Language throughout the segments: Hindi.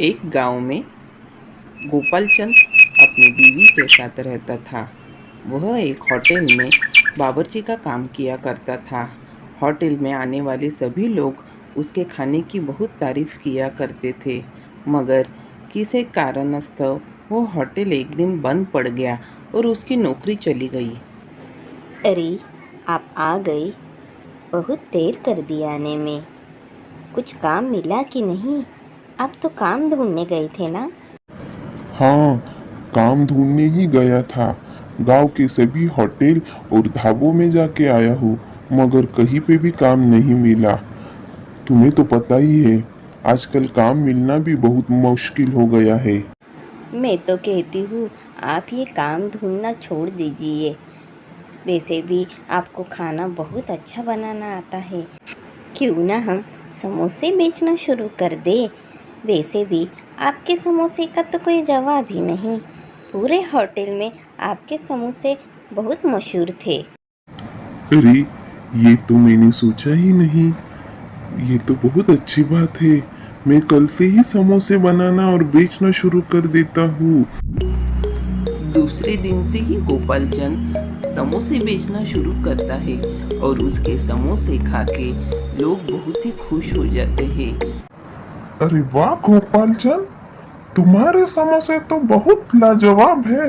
एक गांव में गोपाल चंद अपनी बीवी के साथ रहता था। वह एक होटल में बावर्ची का काम किया करता था। होटल में आने वाले सभी लोग उसके खाने की बहुत तारीफ किया करते थे, मगर किसी कारणवश वो होटल एक दिन बंद पड़ गया और उसकी नौकरी चली गई। अरे, आप आ गई। बहुत देर कर दी आने में। कुछ काम मिला कि नहीं? आप तो काम ढूंढने गए थे ना? हाँ, काम ढूंढने ही गया था। गांव के सभी होटल और ढाबों में जाके आया हूँ, मगर कहीं पे भी काम नहीं मिला। तुम्हें तो पता ही है, आजकल काम मिलना भी बहुत मुश्किल हो गया है। मैं तो कहती हूँ आप ये काम ढूंढना छोड़ दीजिए। वैसे भी आपको खाना बहुत अच्छा बनाना आता है। क्यों ना हम समोसे बेचना शुरू कर दें? वैसे भी आपके समोसे का तो कोई जवाब ही नहीं। पूरे होटल में आपके समोसे बहुत मशहूर थे। अरे, ये तो मैंने सोचा ही नहीं। ये तो बहुत अच्छी बात है। मैं कल से ही समोसे बनाना और बेचना शुरू कर देता हूँ। दूसरे दिन से ही गोपाल चंद समोसे बेचना शुरू करता है और उसके समोसे खा के लोग बहुत ही खुश हो जाते हैं। अरे वाह गोपाल चंद, तुम्हारे समोसे तो बहुत लाजवाब है।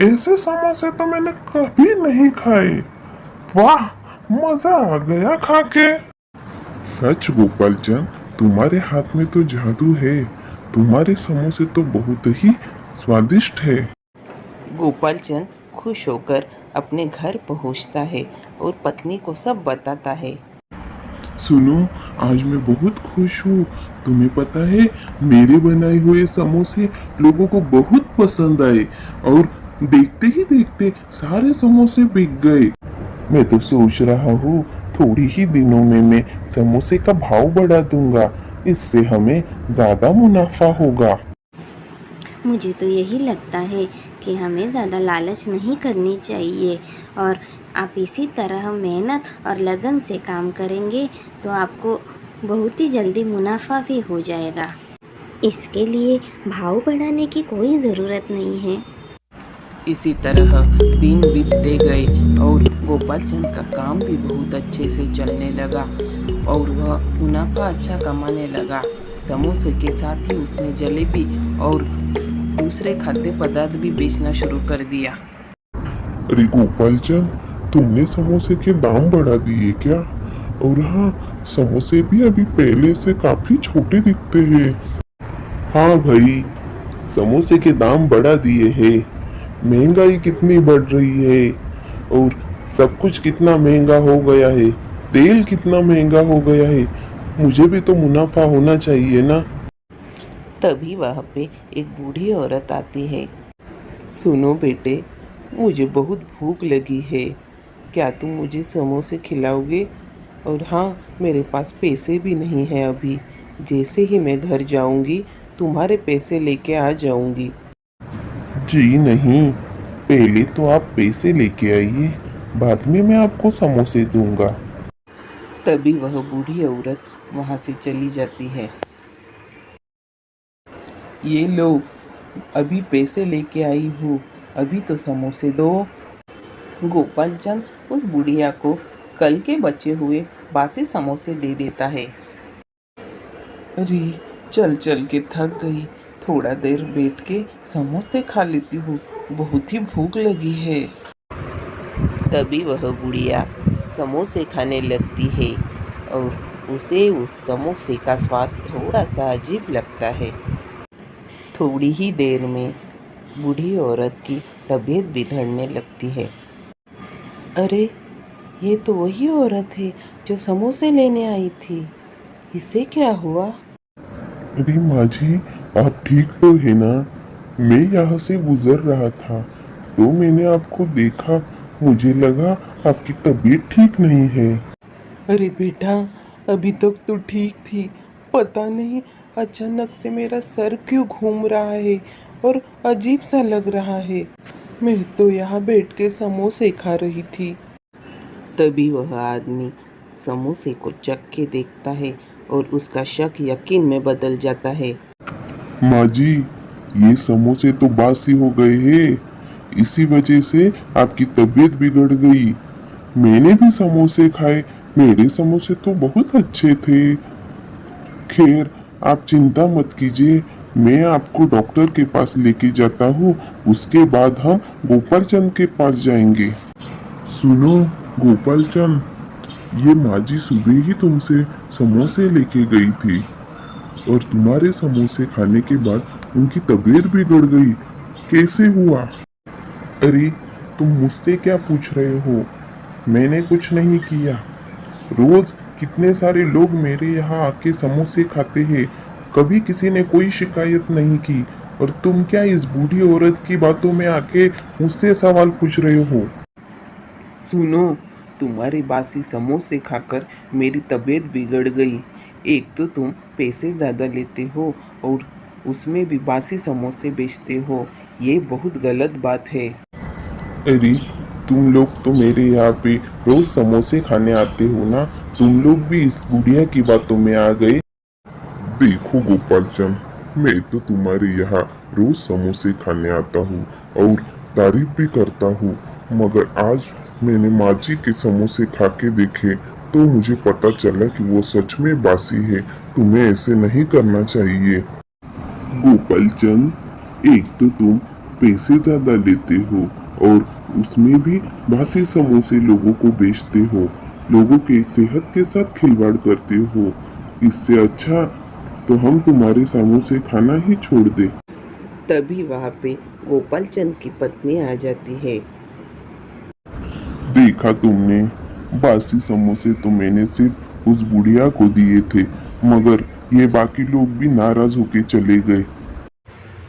ऐसे समोसे तो मैंने कभी नहीं खाए। वाह, मजा आ गया खा के। सच गोपाल चंद, तुम्हारे हाथ में तो जादू है। तुम्हारे समोसे तो बहुत ही स्वादिष्ट है। गोपाल चंद खुश होकर अपने घर पहुंचता है और पत्नी को सब बताता है। सुनो, आज मैं बहुत खुश हूँ। तुम्हें पता है, मेरे बनाए हुए समोसे लोगों को बहुत पसंद आए और देखते ही देखते सारे समोसे बिक गए। मैं तो सोच रहा हूँ, थोड़ी ही दिनों में मैं समोसे का भाव बढ़ा दूंगा। इससे हमें ज्यादा मुनाफा होगा। मुझे तो यही लगता है कि हमें ज़्यादा लालच नहीं करनी चाहिए और आप इसी तरह मेहनत और लगन से काम करेंगे तो आपको बहुत ही जल्दी मुनाफा भी हो जाएगा। इसके लिए भाव बढ़ाने की कोई ज़रूरत नहीं है। इसी तरह दिन बीतते गए और गोपाल चंद का काम भी बहुत अच्छे से चलने लगा और वह मुनाफा अच्छा कमाने लगा। समोसे के साथ ही उसने जलेबी और दूसरे खाद्य पदार्थ भी बेचना शुरू कर दिया। अरे गोपाल चंद, तुमने समोसे के दाम बढ़ा दिए क्या? और हाँ, समोसे भी अभी पहले से काफी छोटे दिखते हैं। हाँ भाई, समोसे के दाम बढ़ा दिए हैं। महंगाई कितनी बढ़ रही है और सब कुछ कितना महंगा हो गया है। तेल कितना महंगा हो गया है। मुझे भी तो मुनाफा होना चाहिए ना। तभी वहाँ पे एक बूढ़ी औरत आती है। सुनो बेटे, मुझे बहुत भूख लगी है। क्या तुम मुझे समोसे खिलाओगे? और हाँ, मेरे पास पैसे भी नहीं हैं अभी। जैसे ही मैं घर जाऊंगी, तुम्हारे पैसे लेके आ जाऊंगी। जी नहीं, पहले तो आप पैसे लेके आइए, बाद में मैं आपको समोसे दूंगा। तभी वह बूढ़ी औरत वहाँ से चली जाती है। ये लो, अभी पैसे लेके आई हूँ, अभी तो समोसे दो। गोपाल चंद उस बुढ़िया को कल के बचे हुए बासी समोसे दे देता है। अरे, चल चल के थक गई, थोड़ा देर बैठ के समोसे खा लेती हूँ, बहुत ही भूख लगी है। तभी वह बुढ़िया समोसे खाने लगती है और उसे उस समोसे का स्वाद थोड़ा सा अजीब लगता है। थोड़ी ही देर में बूढ़ी औरत की तबीयत बिगड़ने लगती है। अरे, ये तो वही औरत है जो समोसे लेने आई थी। इसे क्या हुआ? अरे माँ जी, आप ठीक तो है ना? मैं यहाँ से गुजर रहा था तो मैंने आपको देखा। मुझे लगा आपकी तबीयत ठीक नहीं है। अरे बेटा, अभी तक तो ठीक थी। पता नहीं अचानक से मेरा सर क्यों घूम रहा है और अजीब सा लग रहा है। मैं तो यहाँ बैठ के समोसे खा रही थी। तभी वह आदमी समोसे को चख के देखता है और उसका शक यकीन में बदल जाता है। माँ जी, ये समोसे तो बासी हो गए हैं। इसी वजह से आपकी तबीयत बिगड़ गई। मैंने भी समोसे खाए, मेरे समोसे तो बहुत अच्छे थे। खैर, आप चिंता मत कीजिए, मैं आपको डॉक्टर के पास लेके जाता हूँ। उसके बाद हम गोपाल चंद के पास जाएंगे। सुनो गोपाल चंद, ये माँ जी सुबह ही तुमसे समोसे लेके गई थी और तुम्हारे समोसे खाने के बाद उनकी तबीयत बिगड़ गई। कैसे हुआ? अरे, तुम मुझसे क्या पूछ रहे हो? मैंने कुछ नहीं किया। रोज कितने सारे लोग मेरे यहाँ आके समोसे खाते हैं, कभी किसी ने कोई शिकायत नहीं की। और तुम क्या इस बूढ़ी औरत की बातों में आके मुझसे सवाल पूछ रहे हो? सुनो, तुम्हारे बासी समोसे खाकर मेरी तबीयत बिगड़ गई। एक तो तुम पैसे ज़्यादा लेते हो और उसमें भी बासी समोसे बेचते हो। ये बहुत गलत बात है। अरे, तुम लोग तो मेरे यहाँ पे रोज समोसे खाने आते हो ना, तुम लोग भी इस बुढ़िया की बातों में आ गए। देखो गोपाल चंद, मैं तो तुम्हारे यहाँ रोज समोसे खाने आता हूँ और तारीफ भी करता हूँ, मगर आज मैंने माँ जी के समोसे खा के देखे तो मुझे पता चला कि वो सच में बासी है। तुम्हें ऐसे नहीं करना चाहिए। गोपाल चंद, एक तो तुम पैसे ज्यादा लेते हो और उसमें भी बासी समोसे लोगों को बेचते हो, लोगों के सेहत के साथ खिलवाड़ करते हो। इससे अच्छा तो हम तुम्हारे समोसे खाना ही छोड़ दे। तभी वहाँ पे गोपाल चंद की पत्नी आ जाती है। देखा तुमने, बासी समोसे तो मैंने सिर्फ उस बुढ़िया को दिए थे, मगर ये बाकी लोग भी नाराज होके चले गए।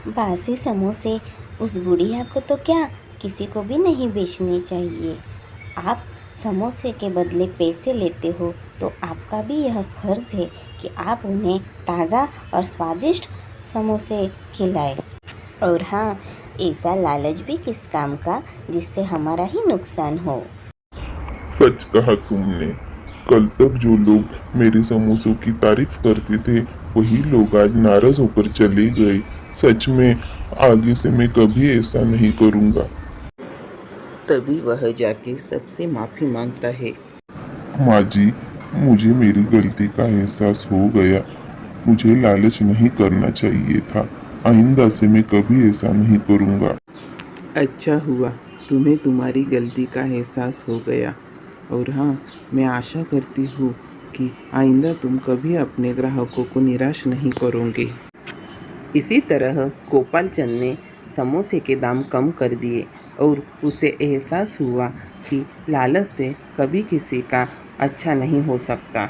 बासी समोसे उस बुढ़िया को तो क्या, किसी को भी नहीं बेचने चाहिए। आप समोसे के बदले पैसे लेते हो तो आपका भी यह फर्ज है कि आप उन्हें ताज़ा और स्वादिष्ट समोसे खिलाएं। और हाँ, ऐसा लालच भी किस काम का जिससे हमारा ही नुकसान हो। सच कहा तुमने। कल तक जो लोग मेरे समोसों की तारीफ करते थे, वही लोग आज नाराज होकर चले गए। सच में आगे से मैं कभी ऐसा नहीं करूँगा। तभी वह जाके सबसे माफ़ी मांगता है। माँ जी, मुझे मेरी गलती का एहसास हो गया। मुझे लालच नहीं करना चाहिए था। आइंदा से मैं कभी ऐसा नहीं करूँगा। अच्छा हुआ तुम्हें तुम्हारी गलती का एहसास हो गया। और हाँ, मैं आशा करती हूँ कि आइंदा तुम कभी अपने ग्राहकों को निराश नहीं करोगे। इसी तरह गोपाल चंद ने समोसे के दाम कम कर दिए और उसे एहसास हुआ कि लालच से कभी किसी का अच्छा नहीं हो सकता।